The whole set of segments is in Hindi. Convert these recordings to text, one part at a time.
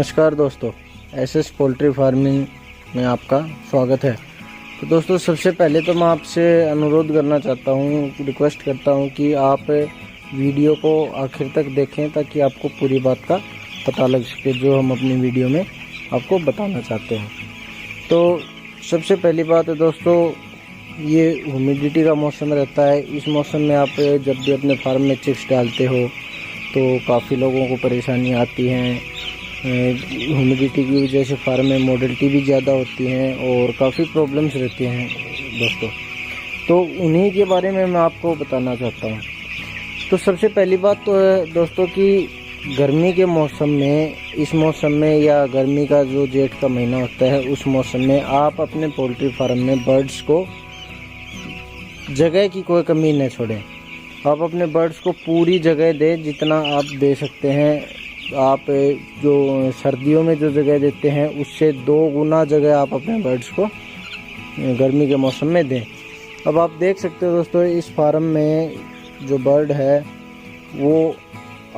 नमस्कार दोस्तों, एसएस पोल्ट्री फार्मिंग में आपका स्वागत है। तो दोस्तों, सबसे पहले तो मैं आपसे अनुरोध करना चाहता हूँ, रिक्वेस्ट करता हूँ कि आप वीडियो को आखिर तक देखें ताकि आपको पूरी बात का पता लग सके जो हम अपनी वीडियो में आपको बताना चाहते हैं। तो सबसे पहली बात है दोस्तों, ये ह्यूमिडिटी का मौसम रहता है। इस मौसम में आप जब भी अपने फार्म में चिक्स डालते हो तो काफ़ी लोगों को परेशानी आती हैं। ह्यूमिडिटी की वजह से फार्म में मोडिलिटी भी ज़्यादा होती हैं और काफ़ी प्रॉब्लम्स रहती हैं दोस्तों। तो उन्हीं के बारे में मैं आपको बताना चाहता हूँ। तो सबसे पहली बात तो है दोस्तों कि गर्मी के मौसम में, इस मौसम में या गर्मी का जो जेठ का महीना होता है उस मौसम में आप अपने पोल्ट्री फार्म में बर्ड्स को जगह की कोई कमी न छोड़ें। आप अपने बर्ड्स को पूरी जगह दें जितना आप दे सकते हैं। आप जो सर्दियों में जो जगह देते हैं उससे 2 गुना जगह आप अपने बर्ड्स को गर्मी के मौसम में दें। अब आप देख सकते हो दोस्तों, इस फार्म में जो बर्ड है वो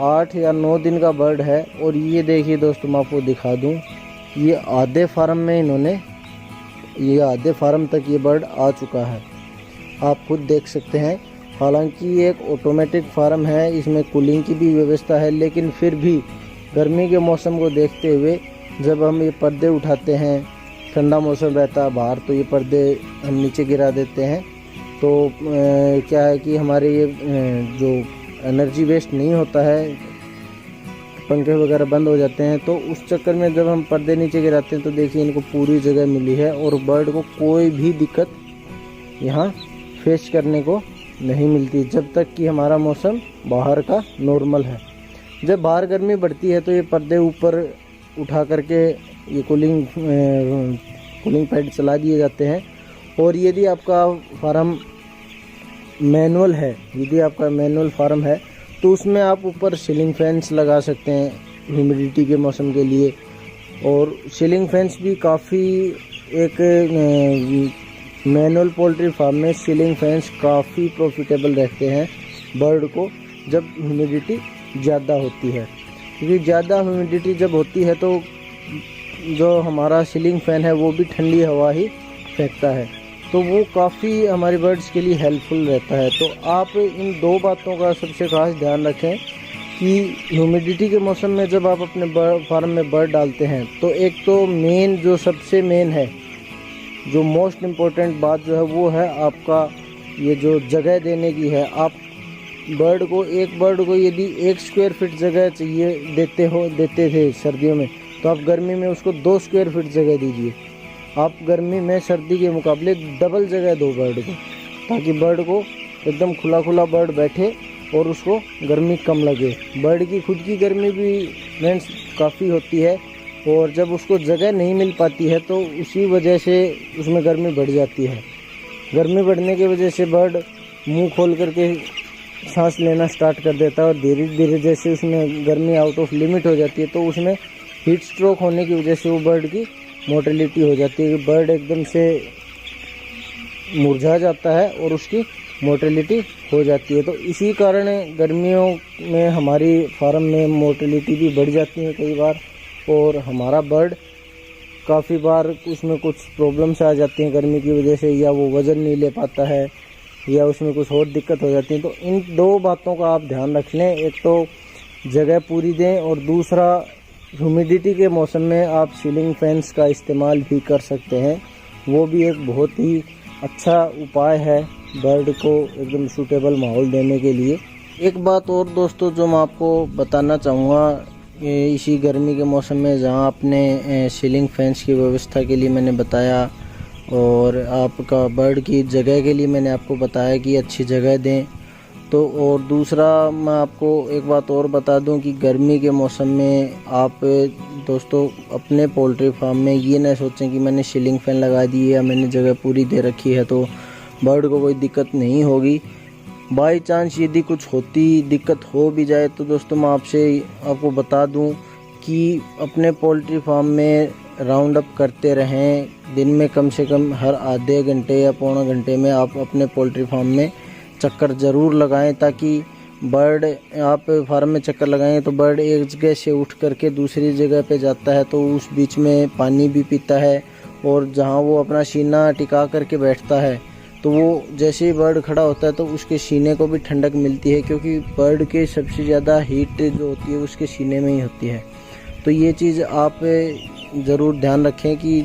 8 या 9 दिन का बर्ड है। और ये देखिए दोस्तों, मैं आपको दिखा दूं, ये आधे फार्म तक ये बर्ड आ चुका है। आप खुद देख सकते हैं। हालांकि ये एक ऑटोमेटिक फार्म है, इसमें कूलिंग की भी व्यवस्था है, लेकिन फिर भी गर्मी के मौसम को देखते हुए जब हम ये पर्दे उठाते हैं, ठंडा मौसम रहता है बाहर, तो ये पर्दे हम नीचे गिरा देते हैं। तो क्या है कि हमारे ये जो एनर्जी वेस्ट नहीं होता है, पंखे वगैरह बंद हो जाते हैं, तो उस चक्कर में जब हम पर्दे नीचे गिराते हैं तो देखिए इनको पूरी जगह मिली है और बर्ड को कोई भी दिक्कत यहाँ फेस करने को नहीं मिलती जब तक कि हमारा मौसम बाहर का नॉर्मल है। जब बाहर गर्मी बढ़ती है तो ये पर्दे ऊपर उठा करके ये कूलिंग पैड चला दिए जाते हैं। और यदि आपका फार्म मैनुअल फार्म है तो उसमें आप ऊपर सीलिंग फैंस लगा सकते हैं ह्यूमिडिटी के मौसम के लिए। और सीलिंग फैंस भी काफ़ी एक मैनुअल पोल्ट्री फार्म में सीलिंग फैंस काफ़ी प्रॉफिटेबल रहते हैं बर्ड को जब ह्यूमिडिटी ज़्यादा होती है। क्योंकि ज़्यादा ह्यूमिडिटी जब होती है तो जो हमारा सीलिंग फ़ैन है वो भी ठंडी हवा ही फेंकता है, तो वो काफ़ी हमारे बर्ड्स के लिए हेल्पफुल रहता है। तो आप इन 2 बातों का सबसे खास ध्यान रखें कि ह्यूमिडिटी के मौसम में जब आप अपने फार्म में बर्ड डालते हैं तो एक तो सबसे मेन है, जो मोस्ट इम्पोर्टेंट बात जो है वो है आपका ये जो जगह देने की है। आप एक बर्ड को यदि 1 स्क्वायर फीट जगह चाहिए देते थे सर्दियों में, तो आप गर्मी में उसको 2 स्क्वायर फीट जगह दीजिए। आप गर्मी में सर्दी के मुकाबले डबल जगह दो बर्ड को, ताकि बर्ड को एकदम खुला बर्ड बैठे और उसको गर्मी कम लगे। बर्ड की खुद की गर्मी भी मीन्स काफ़ी होती है और जब उसको जगह नहीं मिल पाती है तो उसी वजह से उसमें गर्मी बढ़ जाती है। गर्मी बढ़ने की वजह से बर्ड मुंह खोल करके सांस लेना स्टार्ट कर देता है और धीरे धीरे जैसे उसमें गर्मी आउट ऑफ लिमिट हो जाती है तो उसमें हीट स्ट्रोक होने की वजह से वो बर्ड की मोर्टेलिटी हो जाती है। बर्ड एकदम से मुरझा जाता है और उसकी मोर्टेलिटी हो जाती है। तो इसी कारण गर्मियों में हमारी फार्म में मोर्टेलिटी भी बढ़ जाती है कई बार, और हमारा बर्ड काफ़ी बार उसमें कुछ प्रॉब्लम्स आ जाती हैं गर्मी की वजह से, या वो वज़न नहीं ले पाता है या उसमें कुछ और दिक्कत हो जाती है। तो इन 2 बातों का आप ध्यान रख लें, एक तो जगह पूरी दें और दूसरा ह्यूमिडिटी के मौसम में आप सीलिंग फैंस का इस्तेमाल भी कर सकते हैं। वो भी एक बहुत ही अच्छा उपाय है बर्ड को एकदम सूटेबल माहौल देने के लिए। एक बात और दोस्तों जो मैं आपको बताना चाहूँगा, इसी गर्मी के मौसम में जहाँ आपने सीलिंग फैंस की व्यवस्था के लिए मैंने बताया और आपका बर्ड की जगह के लिए मैंने आपको बताया कि अच्छी जगह दें। तो और दूसरा मैं आपको एक बात और बता दूं कि गर्मी के मौसम में आप दोस्तों अपने पोल्ट्री फार्म में ये ना सोचें कि मैंने सीलिंग फैन लगा दी है या मैंने जगह पूरी दे रखी है तो बर्ड को कोई दिक्कत नहीं होगी। बाई चांस यदि कुछ दिक्कत हो भी जाए तो दोस्तों मैं आपको बता दूं कि अपने पोल्ट्री फार्म में राउंड अप करते रहें। दिन में कम से कम हर आधे घंटे या पौने घंटे में आप अपने पोल्ट्री फार्म में चक्कर ज़रूर लगाएं ताकि बर्ड आप फार्म में चक्कर लगाएंगे तो बर्ड एक जगह से उठ करके दूसरी जगह पे जाता है, तो उस बीच में पानी भी पीता है, और जहाँ वो अपना सीना टिका करके बैठता है तो वो जैसे ही बर्ड खड़ा होता है तो उसके सीने को भी ठंडक मिलती है, क्योंकि बर्ड के सबसे ज़्यादा हीट जो होती है उसके सीने में ही होती है। तो ये चीज़ आप ज़रूर ध्यान रखें कि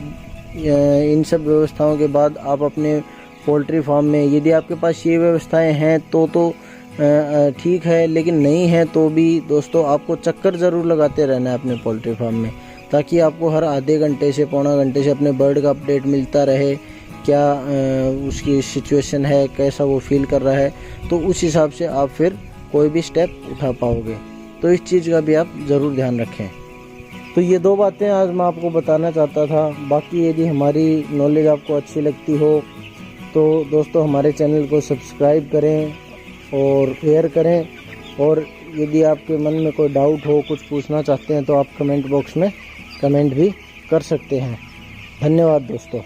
इन सब व्यवस्थाओं के बाद आप अपने पोल्ट्री फार्म में, यदि आपके पास ये व्यवस्थाएं हैं तो ठीक है, लेकिन नहीं है तो भी दोस्तों आपको चक्कर ज़रूर लगाते रहना है अपने पोल्ट्री फार्म में, ताकि आपको हर आधे घंटे से पौना घंटे से अपने बर्ड का अपडेट मिलता रहे, क्या उसकी सिचुएशन है, कैसा वो फील कर रहा है, तो उस हिसाब से आप फिर कोई भी स्टेप उठा पाओगे। तो इस चीज़ का भी आप ज़रूर ध्यान रखें। तो ये 2 बातें आज मैं आपको बताना चाहता था। बाकी यदि हमारी नॉलेज आपको अच्छी लगती हो तो दोस्तों हमारे चैनल को सब्सक्राइब करें और शेयर करें, और यदि आपके मन में कोई डाउट हो, कुछ पूछना चाहते हैं तो आप कमेंट बॉक्स में कमेंट भी कर सकते हैं। धन्यवाद दोस्तों।